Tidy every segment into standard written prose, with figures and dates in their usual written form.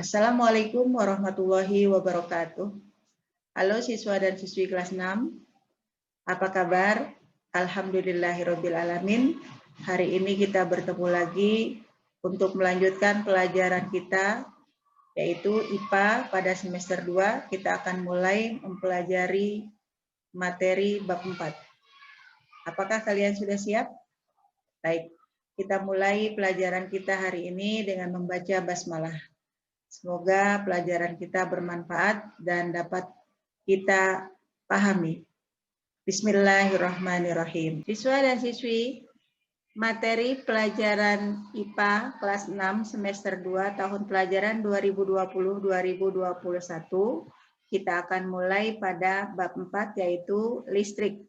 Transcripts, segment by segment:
Assalamualaikum warahmatullahi wabarakatuh. Halo siswa dan siswi kelas 6. Apa kabar? Alhamdulillahirrabbilalamin. Hari ini kita bertemu lagi untuk melanjutkan pelajaran kita, yaitu IPA pada semester 2. Kita akan mulai mempelajari materi bab 4. Apakah kalian sudah siap? Baik, kita mulai pelajaran kita hari ini dengan membaca basmalah. Semoga pelajaran kita bermanfaat dan dapat kita pahami. Bismillahirrahmanirrahim. Siswa dan siswi, materi pelajaran IPA kelas 6 semester 2 tahun pelajaran 2020-2021 kita akan mulai pada bab 4 yaitu listrik.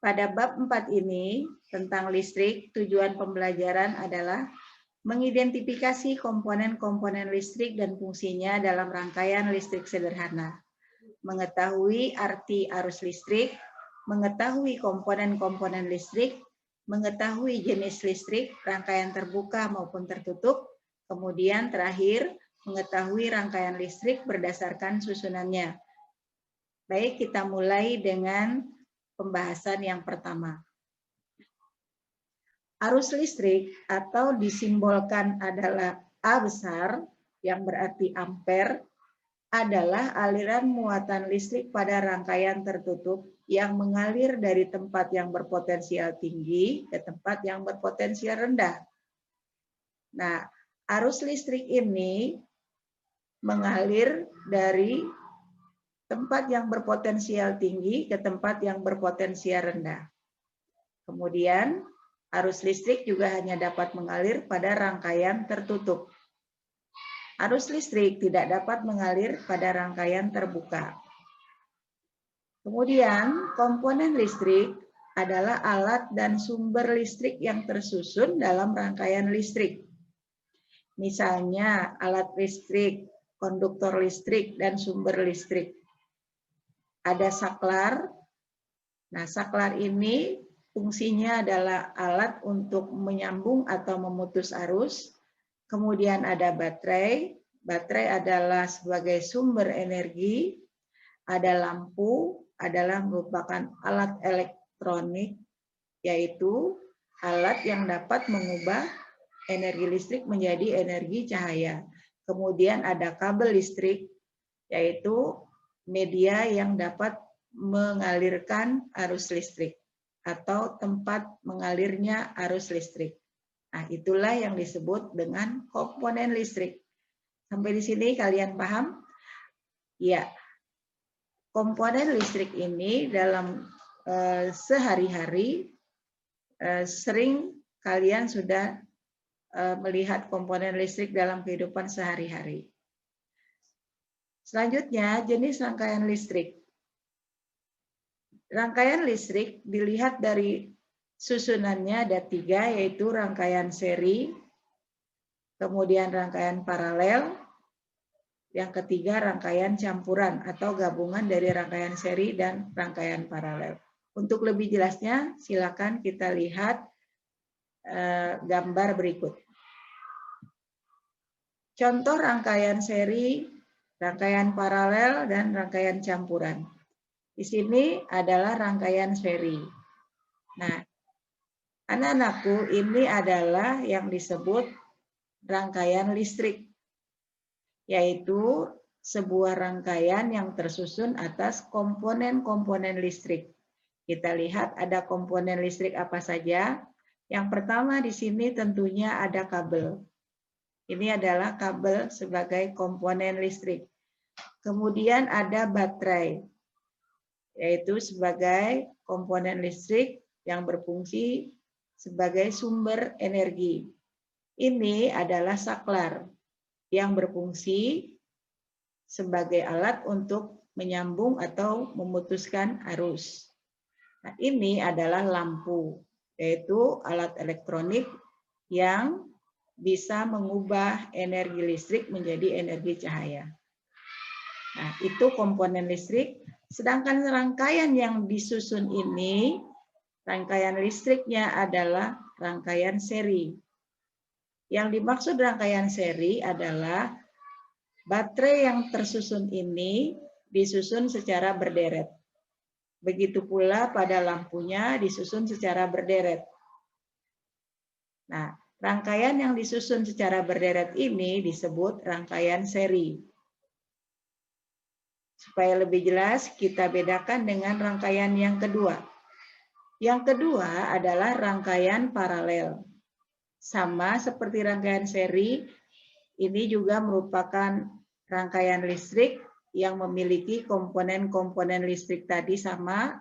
Pada bab 4 ini tentang listrik, tujuan pembelajaran adalah mengidentifikasi komponen-komponen listrik dan fungsinya dalam rangkaian listrik sederhana, mengetahui arti arus listrik, mengetahui komponen-komponen listrik, mengetahui jenis listrik, rangkaian terbuka maupun tertutup, kemudian terakhir mengetahui rangkaian listrik berdasarkan susunannya. Baik, kita mulai dengan pembahasan yang pertama. Arus listrik atau disimbolkan adalah A besar, yang berarti ampere, adalah aliran muatan listrik pada rangkaian tertutup yang mengalir dari tempat yang berpotensial tinggi ke tempat yang berpotensial rendah. Nah, arus listrik ini mengalir dari tempat yang berpotensial tinggi ke tempat yang berpotensial rendah. Kemudian, arus listrik juga hanya dapat mengalir pada rangkaian tertutup. Arus listrik tidak dapat mengalir pada rangkaian terbuka. Kemudian, komponen listrik adalah alat dan sumber listrik yang tersusun dalam rangkaian listrik. Misalnya, alat listrik, konduktor listrik, dan sumber listrik. Ada saklar. Nah, saklar ini fungsinya adalah alat untuk menyambung atau memutus arus. Kemudian ada baterai. Baterai adalah sebagai sumber energi. Ada lampu, adalah merupakan alat elektronik, yaitu alat yang dapat mengubah energi listrik menjadi energi cahaya. Kemudian ada kabel listrik, yaitu media yang dapat mengalirkan arus listrik atau tempat mengalirnya arus listrik. Nah, itulah yang disebut dengan komponen listrik. Sampai di sini kalian paham? Ya, komponen listrik ini dalam sehari-hari sering kalian sudah melihat komponen listrik dalam kehidupan sehari-hari. Selanjutnya, jenis rangkaian listrik. Rangkaian listrik dilihat dari susunannya ada 3, yaitu rangkaian seri, kemudian rangkaian paralel, yang ketiga rangkaian campuran atau gabungan dari rangkaian seri dan rangkaian paralel. Untuk lebih jelasnya, silakan kita lihat gambar berikut. Contoh rangkaian seri, rangkaian paralel, dan rangkaian campuran. Di sini adalah rangkaian seri. Nah, anak-anakku, ini adalah yang disebut rangkaian listrik, yaitu sebuah rangkaian yang tersusun atas komponen-komponen listrik. Kita lihat ada komponen listrik apa saja. Yang pertama di sini tentunya ada kabel. Ini adalah kabel sebagai komponen listrik. Kemudian ada baterai, yaitu sebagai komponen listrik yang berfungsi sebagai sumber energi. Ini adalah saklar yang berfungsi sebagai alat untuk menyambung atau memutuskan arus. Nah, ini adalah lampu, yaitu alat elektronik yang bisa mengubah energi listrik menjadi energi cahaya. Nah, itu komponen listrik. Sedangkan rangkaian yang disusun ini, rangkaian listriknya adalah rangkaian seri. Yang dimaksud rangkaian seri adalah baterai yang tersusun ini disusun secara berderet. Begitu pula pada lampunya disusun secara berderet. Nah, rangkaian yang disusun secara berderet ini disebut rangkaian seri. Supaya lebih jelas, kita bedakan dengan rangkaian yang kedua. Yang kedua adalah rangkaian paralel. Sama seperti rangkaian seri, ini juga merupakan rangkaian listrik yang memiliki komponen-komponen listrik tadi sama,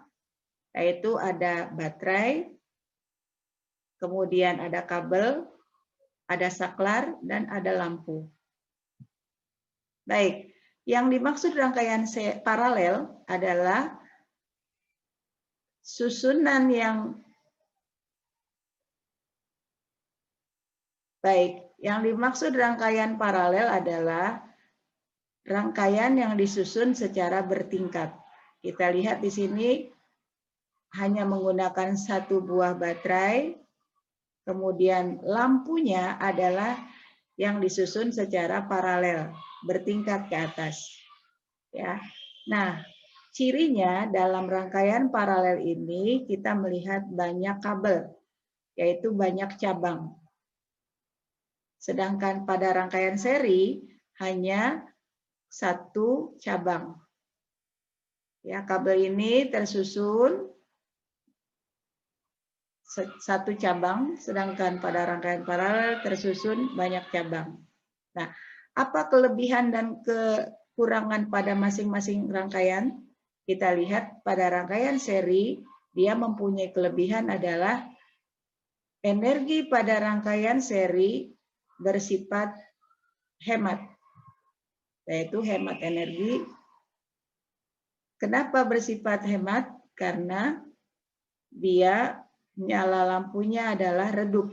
yaitu ada baterai, kemudian ada kabel, ada saklar, dan ada lampu. Baik, yang dimaksud rangkaian paralel adalah susunan yang yang dimaksud rangkaian paralel adalah rangkaian yang disusun secara bertingkat. Kita lihat di sini hanya menggunakan satu buah baterai, kemudian lampunya adalah yang disusun secara paralel, bertingkat ke atas. Ya. Nah, cirinya dalam rangkaian paralel ini kita melihat banyak kabel, yaitu banyak cabang. Sedangkan pada rangkaian seri hanya satu cabang. Ya, kabel ini tersusun satu cabang, sedangkan pada rangkaian paralel tersusun banyak cabang. Nah, apa kelebihan dan kekurangan pada masing-masing rangkaian? Kita lihat pada rangkaian seri, dia mempunyai kelebihan adalah energi pada rangkaian seri bersifat hemat, yaitu hemat energi. Kenapa bersifat hemat? Karena dia nyala lampunya adalah redup.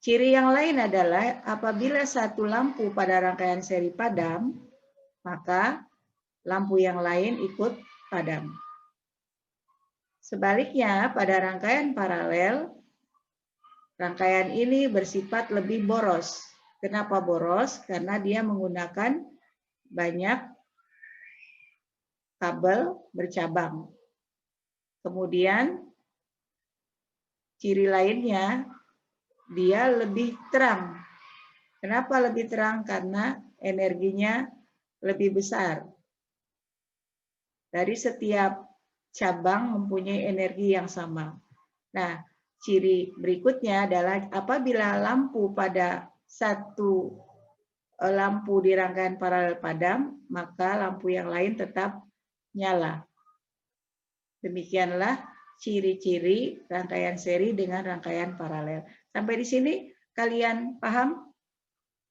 Ciri yang lain adalah apabila satu lampu pada rangkaian seri padam, maka lampu yang lain ikut padam. Sebaliknya, pada rangkaian paralel, rangkaian ini bersifat lebih boros. Kenapa boros? Karena dia menggunakan banyak kabel bercabang. Kemudian, ciri lainnya, dia lebih terang. Kenapa lebih terang? Karena energinya lebih besar. Dari setiap cabang mempunyai energi yang sama. Nah, ciri berikutnya adalah apabila lampu pada satu lampu di rangkaian paralel padam, maka lampu yang lain tetap nyala. Demikianlah ciri-ciri rangkaian seri dengan rangkaian paralel. Sampai di sini kalian paham?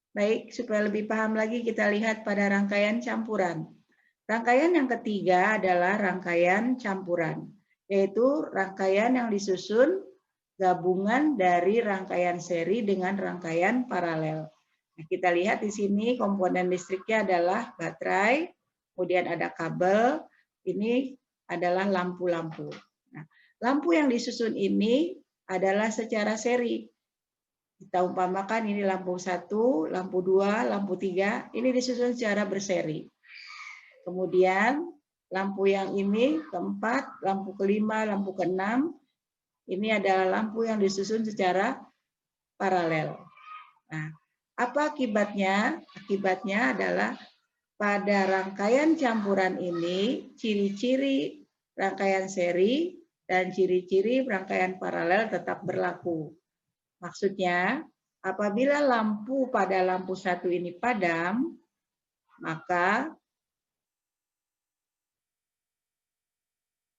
Baik, supaya lebih paham lagi kita lihat pada rangkaian campuran. Rangkaian yang ketiga adalah rangkaian campuran, yaitu rangkaian yang disusun gabungan dari rangkaian seri dengan rangkaian paralel. Nah, kita lihat di sini komponen listriknya adalah baterai, kemudian ada kabel, ini adalah lampu-lampu. Nah, lampu yang disusun ini adalah secara seri. Kita umpamakan ini lampu 1, lampu 2, lampu 3, ini disusun secara berseri. Kemudian lampu yang ini keempat, lampu kelima, lampu keenam, ini adalah lampu yang disusun secara paralel. Nah, apa akibatnya? Akibatnya adalah pada rangkaian campuran ini, ciri-ciri rangkaian seri dan ciri-ciri rangkaian paralel tetap berlaku. Maksudnya, apabila lampu pada lampu 1 ini padam, maka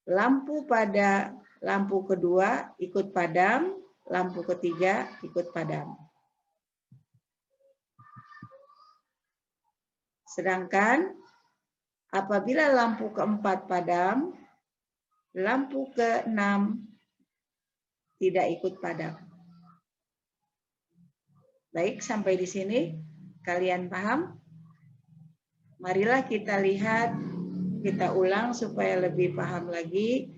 lampu pada lampu kedua ikut padam, lampu ketiga ikut padam. Sedangkan apabila lampu keempat padam, lampu keenam tidak ikut padam. Baik, sampai di sini kalian paham? Marilah kita lihat, kita ulang supaya lebih paham lagi.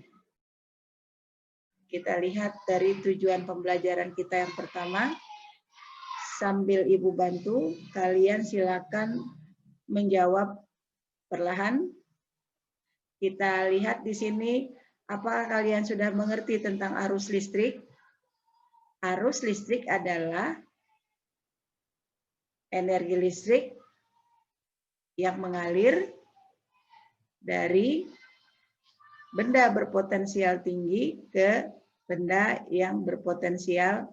Kita lihat dari tujuan pembelajaran kita yang pertama. sambil Ibu bantu, kalian silakan menjawab perlahan. Kita lihat di sini, apakah kalian sudah mengerti tentang arus listrik? Arus listrik adalah energi listrik yang mengalir dari benda berpotensial tinggi ke benda yang berpotensial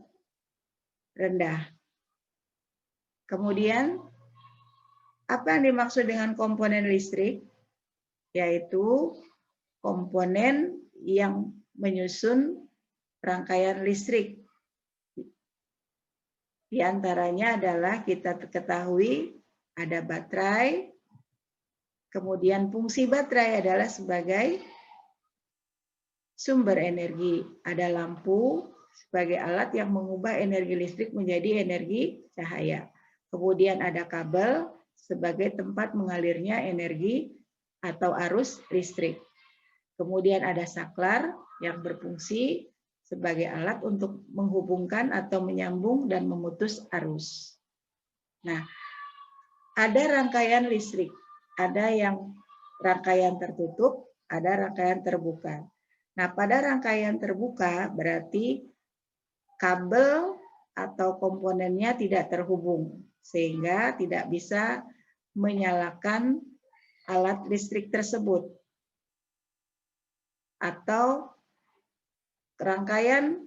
rendah. Kemudian, apa yang dimaksud dengan komponen listrik? Yaitu komponen yang menyusun rangkaian listrik. Di antaranya adalah kita ketahui ada baterai, kemudian fungsi baterai adalah sebagai sumber energi. Ada lampu sebagai alat yang mengubah energi listrik menjadi energi cahaya. Kemudian ada kabel sebagai tempat mengalirnya energi atau arus listrik. Kemudian ada saklar yang berfungsi sebagai alat untuk menghubungkan atau menyambung dan memutus arus. Nah, ada rangkaian listrik, ada yang rangkaian tertutup, ada rangkaian terbuka. Nah, pada rangkaian terbuka berarti kabel atau komponennya tidak terhubung, sehingga tidak bisa menyalakan alat listrik tersebut. Atau rangkaian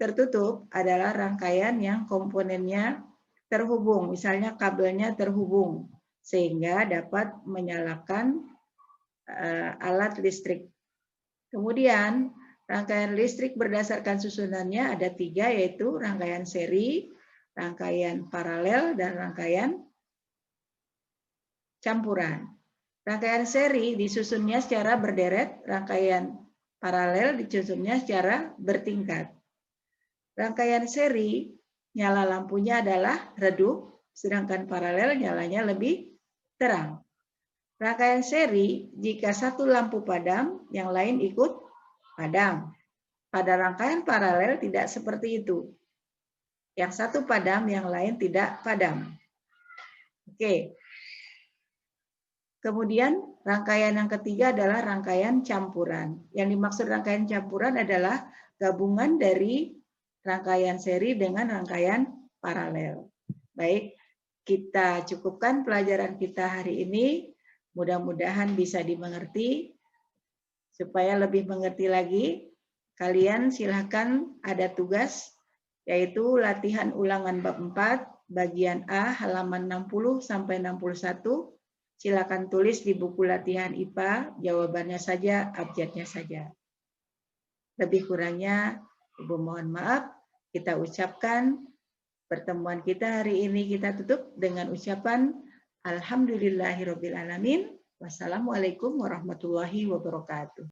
tertutup adalah rangkaian yang komponennya terhubung, misalnya kabelnya terhubung, sehingga dapat menyalakan alat listrik. Kemudian rangkaian listrik berdasarkan susunannya ada 3, yaitu rangkaian seri, rangkaian paralel, dan rangkaian campuran. Rangkaian seri disusunnya secara berderet, rangkaian paralel disusunnya secara bertingkat. Rangkaian seri, nyala lampunya adalah redup, sedangkan paralel nyalanya lebih terang. Rangkaian seri, jika satu lampu padam, yang lain ikut padam. Pada rangkaian paralel tidak seperti itu. Yang satu padam, yang lain tidak padam. Oke. Kemudian rangkaian yang ketiga adalah rangkaian campuran. Yang dimaksud rangkaian campuran adalah gabungan dari rangkaian seri dengan rangkaian paralel. Baik, kita cukupkan pelajaran kita hari ini. Mudah-mudahan bisa dimengerti. Supaya lebih mengerti lagi, kalian silakan ada tugas, yaitu latihan ulangan bab 4, bagian A, halaman 60 sampai 61. Silakan tulis di buku latihan IPA, jawabannya saja, abjadnya saja. Lebih kurangnya, Ibu mohon maaf. Kita ucapkan pertemuan kita hari ini kita tutup dengan ucapan Alhamdulillahirobbilalamin. Wassalamualaikum warahmatullahi wabarakatuh.